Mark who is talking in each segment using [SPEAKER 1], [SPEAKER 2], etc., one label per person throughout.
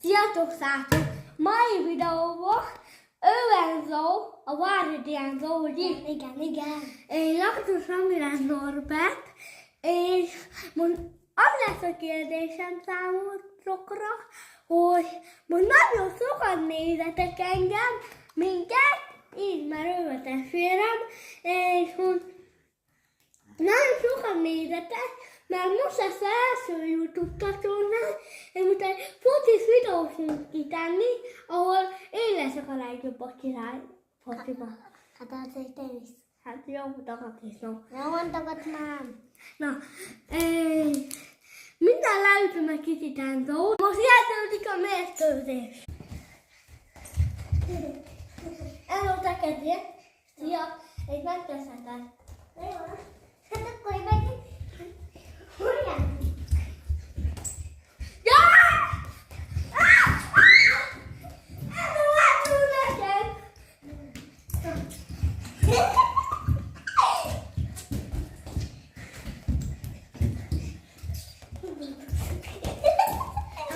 [SPEAKER 1] Sziasztok, srácok! Mai videóban Enzo, a Váradi Enzo, ugye?
[SPEAKER 2] Igen.
[SPEAKER 1] Én Laktus Ramirez Norbert, és az lesz a kérdésem számotokra, hogy most nagyon sokan nézetek engem, minket, így már ő a testvérem, és hogy nagyon sokan nézetek, mert most lesz az első YouTube csatornán, és most egy focis videót fogunk kitenni, ahol én leszek a legjobb a király fociban.
[SPEAKER 2] Hát azért én is.
[SPEAKER 1] Hát jó mutatok is, no.
[SPEAKER 2] Nem mondogat már.
[SPEAKER 1] Na, minden leütöm egy kicsit Enzót. Most jelződik a mérkőzés. Enzó, te kezdjél. Szia, és megkezdheted.
[SPEAKER 2] Hát akkor én meg... Hogyan?
[SPEAKER 1] Enzó, látul neked!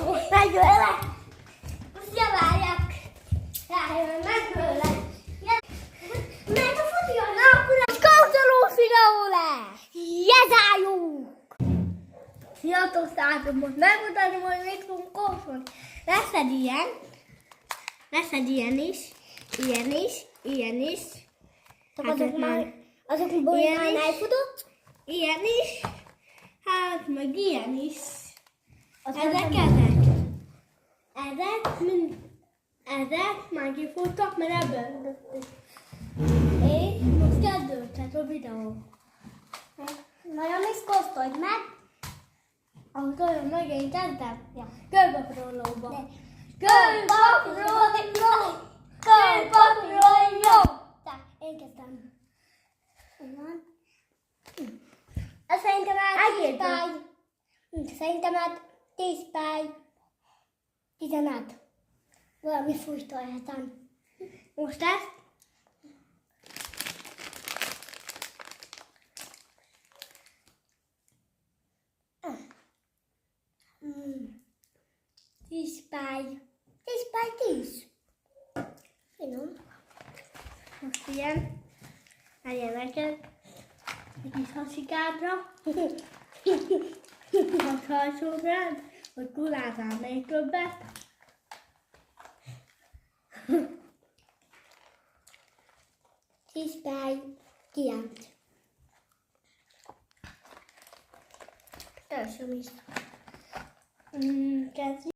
[SPEAKER 2] Most megölek.
[SPEAKER 1] Most várjak! Rájön, megölek!
[SPEAKER 2] Mert a foci a
[SPEAKER 1] Na, akkor egy kóstolós videó lesz!
[SPEAKER 2] jezáljuk.
[SPEAKER 1] Sziasztok, srácok! Most megmutatom, hogy mit fogunk kóstolni. Lesz egy ilyen is, ilyen is.
[SPEAKER 2] Azokból
[SPEAKER 1] ilyen
[SPEAKER 2] már
[SPEAKER 1] is.
[SPEAKER 2] elfutott.
[SPEAKER 1] Ilyen is, hát meg ilyen is. Ezek már kifutottak, mert ebből döntök. És most kezdődhet a videó.
[SPEAKER 2] Nagyon is kóstolj meg.
[SPEAKER 1] Ahogy olyan meg én kezdem.
[SPEAKER 2] Ja.
[SPEAKER 1] Körbeprólóba.
[SPEAKER 2] Körbepróló. Tehát, én kezdem. Van. Szerintem már 10 pály. Szerintem már 10 pály. 15. Valami fújtolhatom.
[SPEAKER 1] Most ezt.
[SPEAKER 2] Mm. 10 pály. 10 pály 10. Finom.
[SPEAKER 1] Most ilyen. Legyen neked. Egy kis hasikádra. Most hajtsod rád, hogy kulázzál még többet.
[SPEAKER 2] Tíz pály 9. Első is.
[SPEAKER 1] Kezdjük.